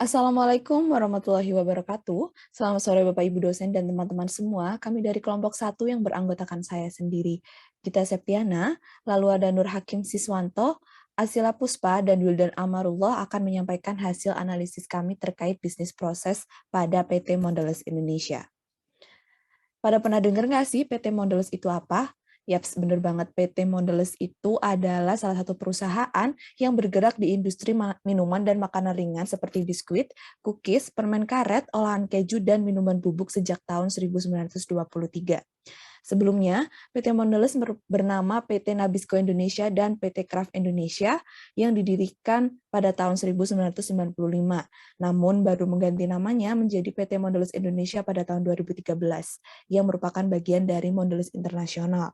Assalamualaikum warahmatullahi wabarakatuh. Selamat sore Bapak Ibu dosen dan teman-teman semua. Kami dari kelompok 1 yang beranggotakan saya sendiri, Gita Septiana, lalu ada Nur Hakim Siswanto, Asila Puspa, dan Wildan Amarullah akan menyampaikan hasil analisis kami terkait bisnis proses pada PT Mondelez Indonesia. Pada pernah dengar nggak sih PT Mondelez itu apa? Yaps, bener banget. PT Mondelez itu adalah salah satu perusahaan yang bergerak di industri minuman dan makanan ringan seperti biskuit, cookies, permen karet, olahan keju, dan minuman bubuk sejak tahun 1923. Sebelumnya, PT Mondelez bernama PT Nabisco Indonesia dan PT Kraft Indonesia yang didirikan pada tahun 1995. Namun baru mengganti namanya menjadi PT Mondelez Indonesia pada tahun 2013, yang merupakan bagian dari Mondelez Internasional.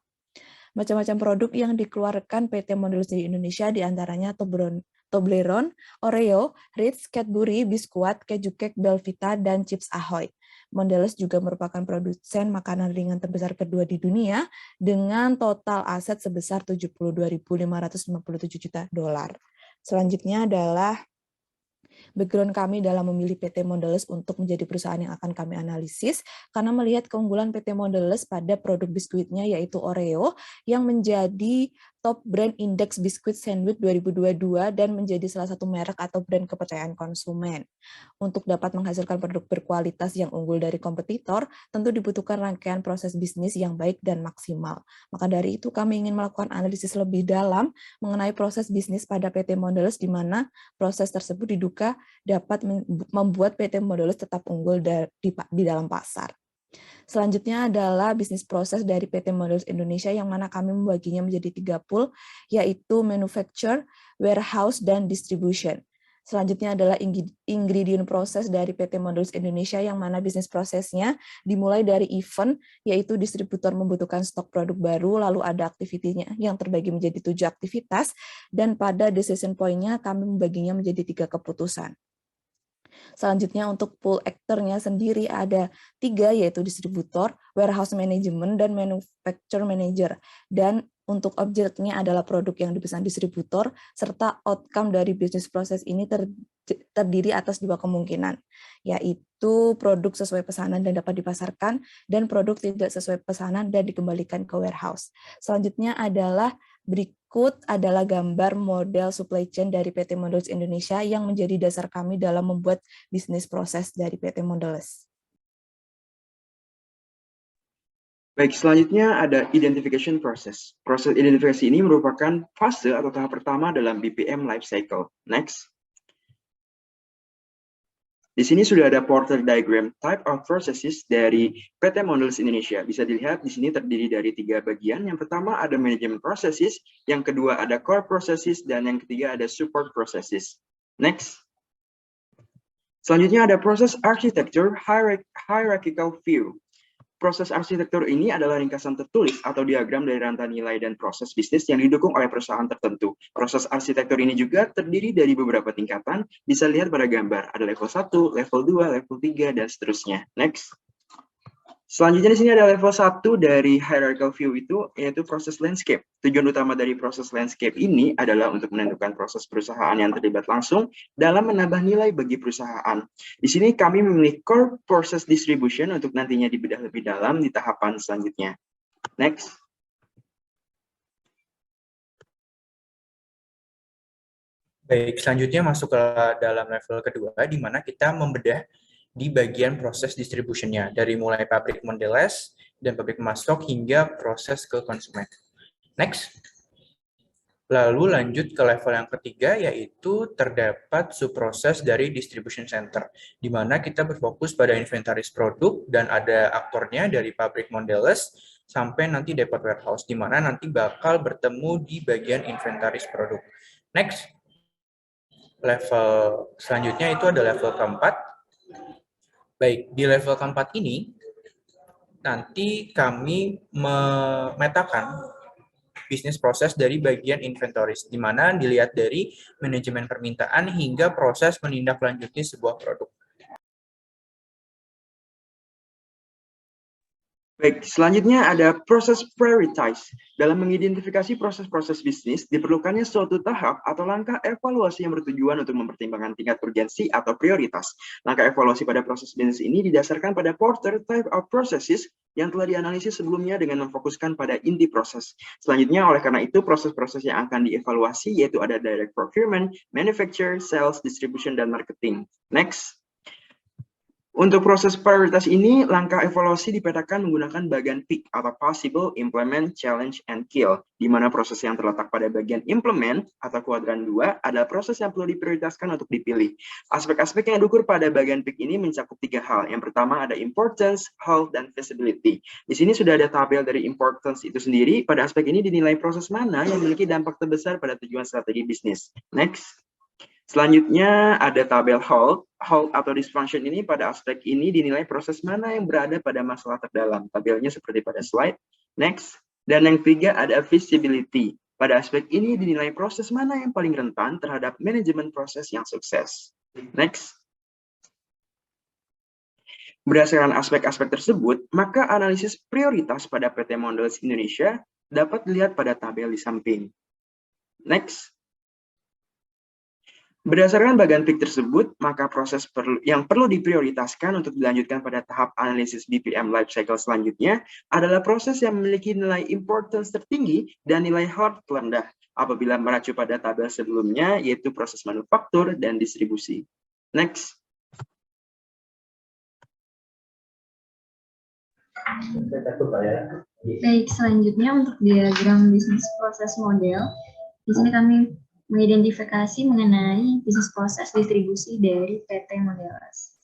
Macam-macam produk yang dikeluarkan PT Mondelez di Indonesia diantaranya Toblerone, Oreo, Ritz, Cadbury, Biskuat, Keju Cake, Belvita, dan Chips Ahoy. Mondelez juga merupakan produsen makanan ringan terbesar kedua di dunia dengan total aset sebesar 72.557 juta dolar. Selanjutnya adalah background kami dalam memilih PT Mondelez untuk menjadi perusahaan yang akan kami analisis, karena melihat keunggulan PT Mondelez pada produk biskuitnya yaitu Oreo, yang menjadi top brand indeks biskuit sandwich 2022 dan menjadi salah satu merek atau brand kepercayaan konsumen. Untuk dapat menghasilkan produk berkualitas yang unggul dari kompetitor, tentu dibutuhkan rangkaian proses bisnis yang baik dan maksimal. Maka dari itu kami ingin melakukan analisis lebih dalam mengenai proses bisnis pada PT Mondelez, di mana proses tersebut diduga dapat membuat PT Mondelez tetap unggul di dalam pasar. Selanjutnya adalah bisnis proses dari PT Mondelez Indonesia, yang mana kami membaginya menjadi 3 pool, yaitu manufacture, warehouse, dan distribution. Selanjutnya adalah ingredient proses dari PT Mondelez Indonesia, yang mana bisnis prosesnya dimulai dari event, yaitu distributor membutuhkan stok produk baru, lalu ada aktivitinya yang terbagi menjadi 7 aktivitas, dan pada decision point-nya kami membaginya menjadi 3 keputusan. Selanjutnya untuk pool actor-nya sendiri ada 3, yaitu distributor, warehouse management, dan manufacturer manager. Dan untuk objeknya adalah produk yang dipesan distributor, serta outcome dari bisnis proses ini terdiri atas 2 kemungkinan, yaitu produk sesuai pesanan dan dapat dipasarkan, dan produk tidak sesuai pesanan dan dikembalikan ke warehouse. Selanjutnya adalah berikut adalah gambar model supply chain dari PT Mondelez Indonesia yang menjadi dasar kami dalam membuat bisnis proses dari PT Mondelez. Baik, selanjutnya ada identification process. Proses identifikasi ini merupakan fase atau tahap pertama dalam BPM life cycle. Next. Di sini sudah ada Porter diagram type of processes dari PT Mondelez Indonesia. Bisa dilihat di sini terdiri dari 3 bagian. Yang pertama ada management processes, yang kedua ada core processes, dan yang ketiga ada support processes. Next. Selanjutnya ada proses architecture hierarchical view. Proses arsitektur ini adalah ringkasan tertulis atau diagram dari rantai nilai dan proses bisnis yang didukung oleh perusahaan tertentu. Proses arsitektur ini juga terdiri dari beberapa tingkatan, bisa lihat pada gambar. Ada level 1, level 2, level 3, dan seterusnya. Next. Selanjutnya di sini ada level 1 dari hierarchical view itu, yaitu proses landscape. Tujuan utama dari proses landscape ini adalah untuk menentukan proses perusahaan yang terlibat langsung dalam menambah nilai bagi perusahaan. Di sini kami memilih core process distribution untuk nantinya dibedah lebih dalam di tahapan selanjutnya. Next. Baik, selanjutnya masuk ke dalam level kedua, di mana kita membedah di bagian proses distributionnya, dari mulai pabrik Mondelez dan pabrik pemasok hingga proses ke konsumen. Next. Lalu lanjut ke level yang ketiga, yaitu terdapat subproses dari distribution center, di mana kita berfokus pada inventaris produk dan ada aktornya dari pabrik Mondelez sampai nanti depot warehouse, di mana nanti bakal bertemu di bagian inventaris produk. Next. Level selanjutnya itu ada level keempat. Baik, di level keempat ini, nanti kami memetakan bisnis proses dari bagian inventories, di mana dilihat dari manajemen permintaan hingga proses menindaklanjuti sebuah produk. Baik, selanjutnya ada proses prioritize. Dalam mengidentifikasi proses-proses bisnis, diperlukannya suatu tahap atau langkah evaluasi yang bertujuan untuk mempertimbangkan tingkat urgensi atau prioritas. Langkah evaluasi pada proses bisnis ini didasarkan pada Porter type of processes yang telah dianalisis sebelumnya dengan memfokuskan pada inti proses. Selanjutnya, oleh karena itu, proses-proses yang akan dievaluasi yaitu ada direct procurement, manufacture, sales, distribution, dan marketing. Next. Untuk proses prioritas ini, langkah evaluasi dipetakan menggunakan bagian PIC atau Possible, Implement, Challenge, and Kill, di mana proses yang terletak pada bagian Implement atau kuadran 2 adalah proses yang perlu diprioritaskan untuk dipilih. Aspek-aspek yang diukur pada bagian PIC ini mencakup 3 hal. Yang pertama ada Importance, Health, dan Feasibility. Di sini sudah ada tabel dari Importance itu sendiri. Pada aspek ini dinilai proses mana yang memiliki dampak terbesar pada tujuan strategi bisnis. Next. Selanjutnya ada tabel halt atau dysfunction ini pada aspek ini dinilai proses mana yang berada pada masalah terdalam. Tabelnya seperti pada slide. Next. Dan yang ketiga ada feasibility. Pada aspek ini dinilai proses mana yang paling rentan terhadap manajemen proses yang sukses. Next. Berdasarkan aspek-aspek tersebut, maka analisis prioritas pada PT Mondelez Indonesia dapat dilihat pada tabel di samping. Next. Berdasarkan bagian PIC tersebut, maka proses yang perlu diprioritaskan untuk dilanjutkan pada tahap analisis BPM life cycle selanjutnya adalah proses yang memiliki nilai importance tertinggi dan nilai hard terendah apabila mengacu pada tabel sebelumnya, yaitu proses manufaktur dan distribusi. Next. Baik, selanjutnya untuk diagram bisnis proses model, di sini kami mengidentifikasi mengenai bisnis proses distribusi dari PT Mondelez.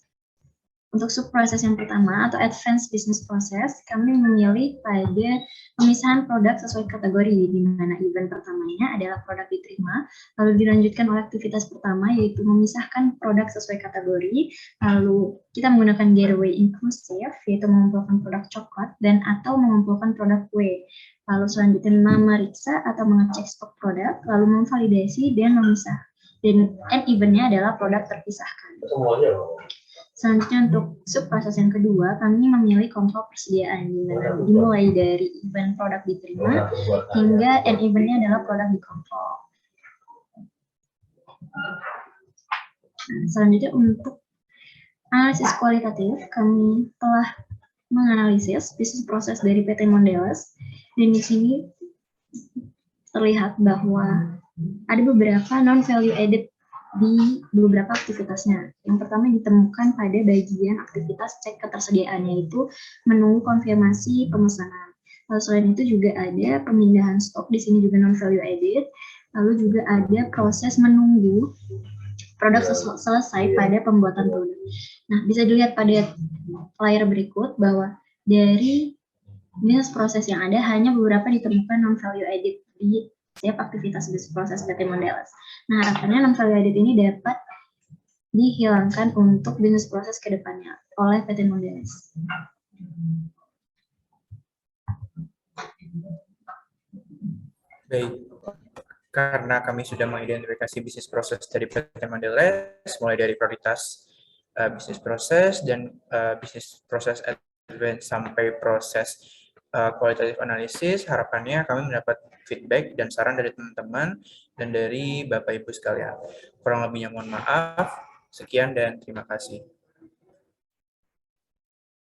Untuk subproses yang pertama atau advanced business process, kami memilih pada pemisahan produk sesuai kategori, di mana event pertamanya adalah produk diterima, lalu dilanjutkan oleh aktivitas pertama yaitu memisahkan produk sesuai kategori, lalu kita menggunakan gateway inclusive yaitu mengumpulkan produk coklat dan atau mengumpulkan produk kue. Lalu selanjutnya memeriksa atau mengecek stok produk, lalu memvalidasi dan memisah. Dan event-nya adalah produk terpisahkan. Selanjutnya untuk subproses yang kedua, kami memilih kontrol persediaan, dimulai dari event produk diterima hingga end event-nya adalah produk dikontrol. Selanjutnya untuk analisis kualitatif, kami telah menganalisis bisnis proses dari PT Mondelez. Dan di sini terlihat bahwa ada beberapa non-value added di beberapa aktivitasnya. Yang pertama ditemukan pada bagian aktivitas cek ketersediaan, yaitu menunggu konfirmasi pemesanan. Lalu selain itu juga ada pemindahan stok, di sini juga non-value added. Lalu juga ada proses menunggu produk selesai pada pembuatan produk. Nah, bisa dilihat pada layar berikut bahwa dari bisnis proses yang ada hanya beberapa ditemukan non-value added di setiap aktivitas bisnis proses PT Mondelez. Nah, harapannya non-value added ini dapat dihilangkan untuk bisnis proses ke depannya oleh PT Mondelez. Baik, karena kami sudah mengidentifikasi bisnis proses dari PT Mondelez, mulai dari prioritas bisnis proses dan bisnis proses advance sampai proses qualitative analysis, harapannya kami mendapat feedback dan saran dari teman-teman dan dari Bapak Ibu sekalian. Kurang lebihnya mohon maaf. Sekian dan terima kasih.